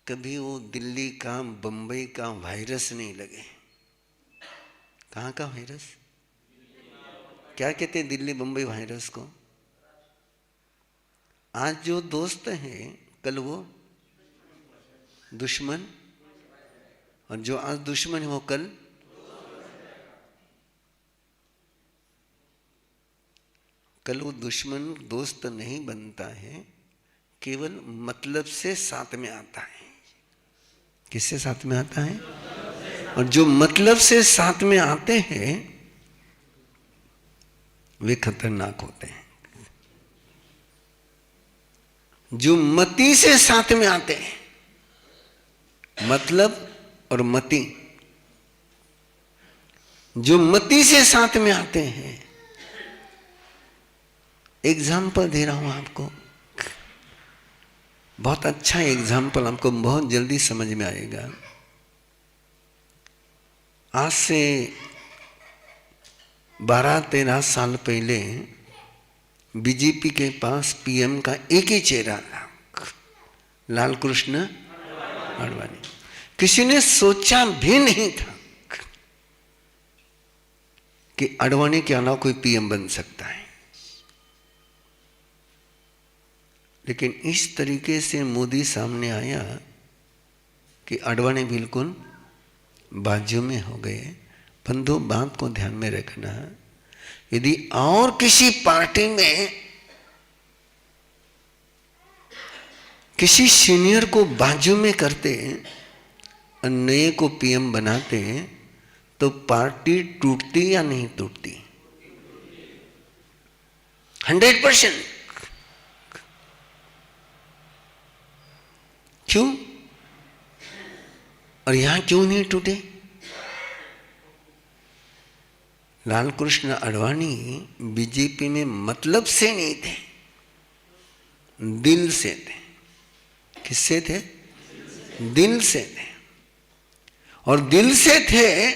कभी वो दिल्ली का बंबई का वायरस नहीं लगे। कहाँ का वायरस? क्या कहते हैं दिल्ली बंबई वायरस को? आज जो दोस्त हैं कल वो दुश्मन, और जो आज दुश्मन है वो कल। कल वो दुश्मन दोस्त नहीं बनता है, केवल मतलब से साथ में आता है। किससे साथ में आता है? और जो मतलब से साथ में आते हैं वे खतरनाक होते हैं। जो मति से साथ में आते हैं, मतलब और मति, जो मति से साथ में आते हैं। एग्जाम्पल दे रहा हूं आपको, बहुत अच्छा एग्जाम्पल, आपको बहुत जल्दी समझ में आएगा। आज से 12-13 साल पहले बीजेपी के पास पीएम का एक ही चेहरा था, लाल कृष्ण आडवाणी। किसी ने सोचा भी नहीं था कि आडवाणी के अलावा कोई पीएम बन सकता है। लेकिन इस तरीके से मोदी सामने आया कि आडवाणी बिल्कुल बाजू में हो गए। बंधु, बात को ध्यान में रखना, यदि और किसी पार्टी में किसी सीनियर को बाजू में करते और नए को पीएम बनाते तो पार्टी टूटती या नहीं टूटती? 100%। क्यों? और यहां क्यों नहीं टूटे? लाल कृष्ण आडवाणी बीजेपी में मतलब से नहीं थे, दिल से थे। किससे थे? दिल से थे। और दिल से थे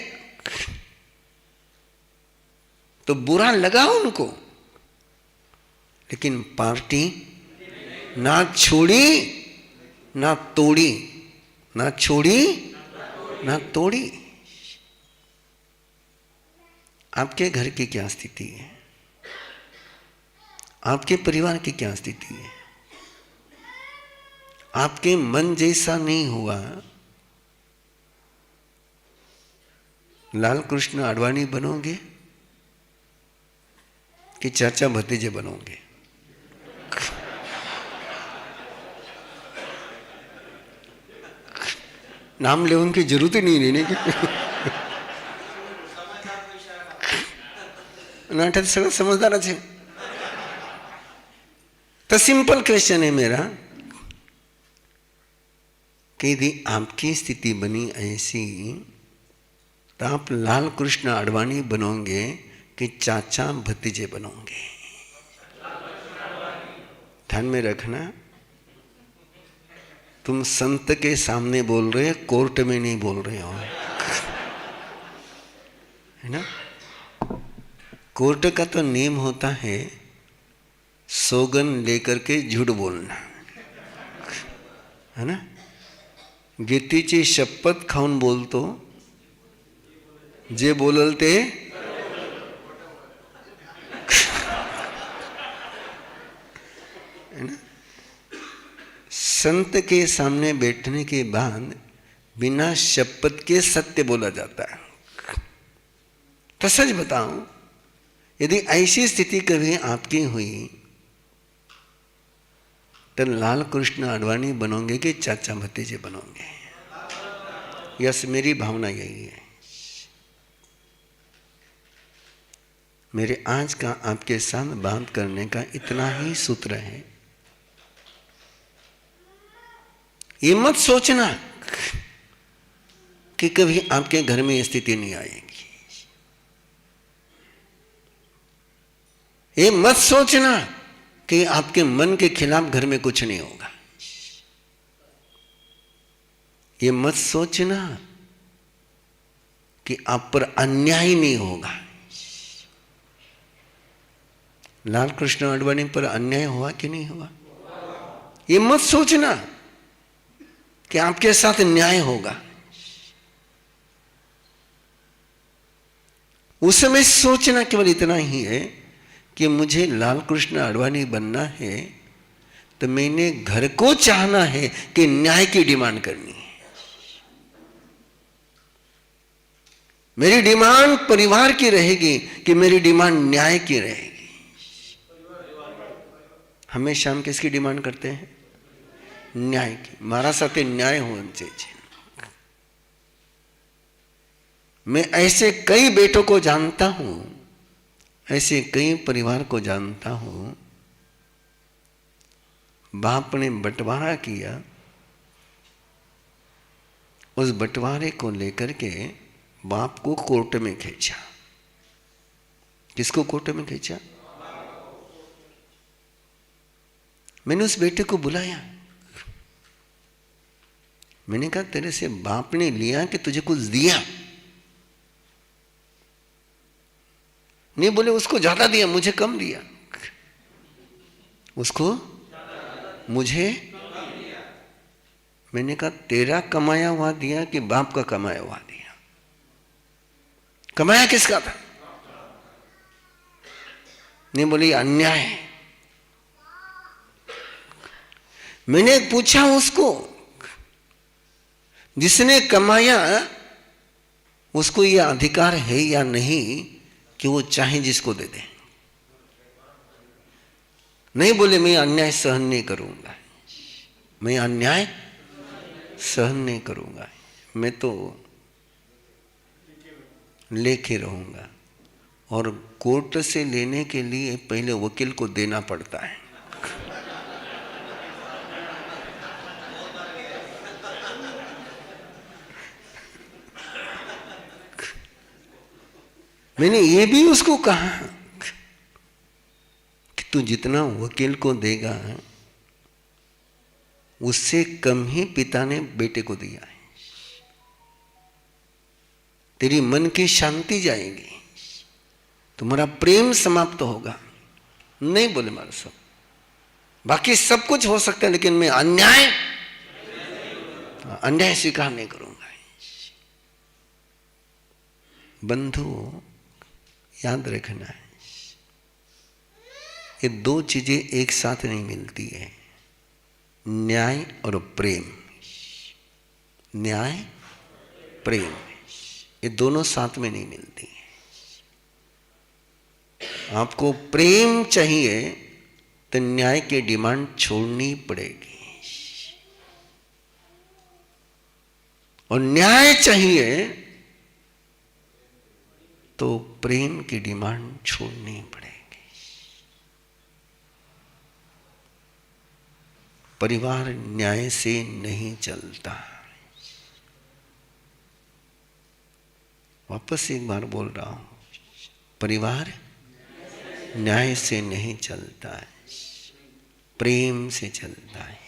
तो बुरा लगा उनको, लेकिन पार्टी ना छोड़ी ना तोड़ी, ना छोड़ी ना तोड़ी। आपके घर की क्या स्थिति है? आपके परिवार की क्या स्थिति है? आपके मन जैसा नहीं हुआ, लाल कृष्ण आडवाणी बनोगे कि चाचा भतीजे बनोगे? नाम ले उनकी जरूरत ही नहीं लेने की। नाटक सगळं समझदार है। तो सिंपल क्वेश्चन है मेरा कि यदि आपकी स्थिति बनी ऐसी तो आप लाल कृष्ण आडवाणी बनोगे कि चाचा भतीजे बनोगे? ध्यान में रखना, तुम संत के सामने बोल रहे, कोर्ट में नहीं बोल रहे हो, है ना? कोर्ट का तो नियम होता है सौगन लेकर के झूठ बोलना, है ना? गीतीची शपथ खाऊन बोलतो, जे बोलल ते है ना? संत के सामने बैठने के बाद बिना शपथ के सत्य बोला जाता है। तो सच बताऊं, यदि ऐसी स्थिति कभी आपकी हुई तो लाल कृष्ण आडवाणी बनोगे कि चाचा भतीजे बनोगे? यस, मेरी भावना यही है। मेरे आज का आपके साथ बात करने का इतना ही सूत्र है। ये मत सोचना कि कभी आपके घर में स्थिति नहीं आएगी। ये मत सोचना कि आपके मन के खिलाफ घर में कुछ नहीं होगा। ये मत सोचना कि आप पर अन्याय नहीं होगा। लाल कृष्ण आडवाणी पर अन्याय हुआ कि नहीं हुआ? ये मत सोचना। कि आपके साथ न्याय होगा। उस समय सोचना केवल इतना ही है कि मुझे लाल कृष्ण आडवाणी बनना है, तो मैंने घर को चाहना है कि न्याय की डिमांड करनी है। मेरी डिमांड परिवार की रहेगी कि मेरी डिमांड न्याय की रहेगी। हमेशा हम किसकी डिमांड करते हैं? न्याय की। मारा साथे न्याय होना चाहिए। मैं ऐसे कई बेटों को जानता हूं, ऐसे कई परिवार को जानता हूं, बाप ने बंटवारा किया, उस बंटवारे को लेकर के बाप को कोर्ट में खींचा। किसको कोर्ट में खींचा? मैंने उस बेटे को बुलाया, मैंने कहा तेरे से बाप ने लिया कि तुझे कुछ दिया? नहीं, बोले उसको ज्यादा दिया, मुझे कम दिया। उसको मुझे, मैंने कहा तेरा कमाया हुआ दिया कि बाप का कमाया हुआ दिया? कमाया किसका था? नहीं, बोले अन्याय है। मैंने पूछा उसको, जिसने कमाया उसको यह अधिकार है या नहीं कि वो चाहे जिसको दे दे? नहीं, बोले मैं अन्याय सहन नहीं करूंगा, मैं अन्याय सहन नहीं करूंगा, मैं तो लेके रहूंगा। और कोर्ट से लेने के लिए पहले वकील को देना पड़ता है। मैंने ये भी उसको कहा कि तू जितना वकील को देगा उससे कम ही पिता ने बेटे को दिया है। तेरी मन की शांति जाएगी, तुम्हारा प्रेम समाप्त होगा। नहीं, बोले मारा सब, बाकी सब कुछ हो सकता है लेकिन मैं अन्याय स्वीकार नहीं करूंगा। बंधु, याद रखना है, ये दो चीजें एक साथ नहीं मिलती है, न्याय और प्रेम। न्याय, प्रेम, ये दोनों साथ में नहीं मिलती है। आपको प्रेम चाहिए तो न्याय की डिमांड छोड़नी पड़ेगी, और न्याय चाहिए तो प्रेम की डिमांड छोड़नी पड़ेगी। परिवार न्याय से नहीं चलता। वापस एक बार बोल रहा हूं, परिवार न्याय से नहीं चलता है, प्रेम से चलता है।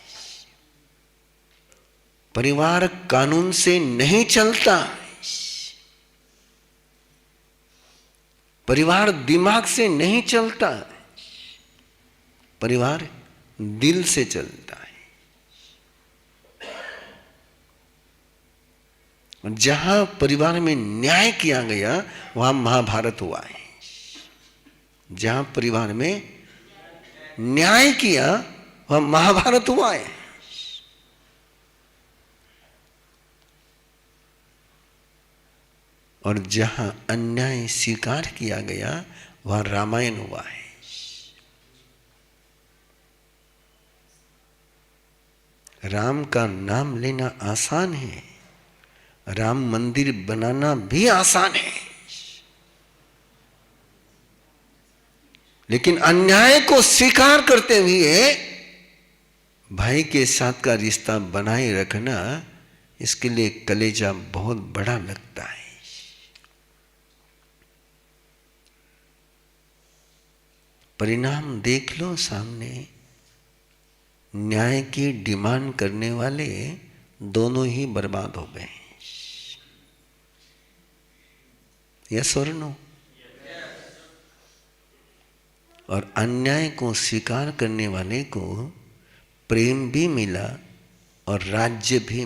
परिवार कानून से नहीं चलता, परिवार दिमाग से नहीं चलता, परिवार दिल से चलता है। जहां परिवार में न्याय किया गया वहां महाभारत हुआ है। जहां परिवार में न्याय किया वहां महाभारत हुआ है। और जहां अन्याय स्वीकार किया गया वहां रामायण हुआ है। राम का नाम लेना आसान है, राम मंदिर बनाना भी आसान है, लेकिन अन्याय को स्वीकार करते हुए भाई के साथ का रिश्ता बनाए रखना, इसके लिए कलेजा बहुत बड़ा लगता है। परिणाम देख लो सामने, न्याय की डिमांड करने वाले दोनों ही बर्बाद हो गए। यस और नो? और अन्याय को स्वीकार करने वाले को प्रेम भी मिला और राज्य भी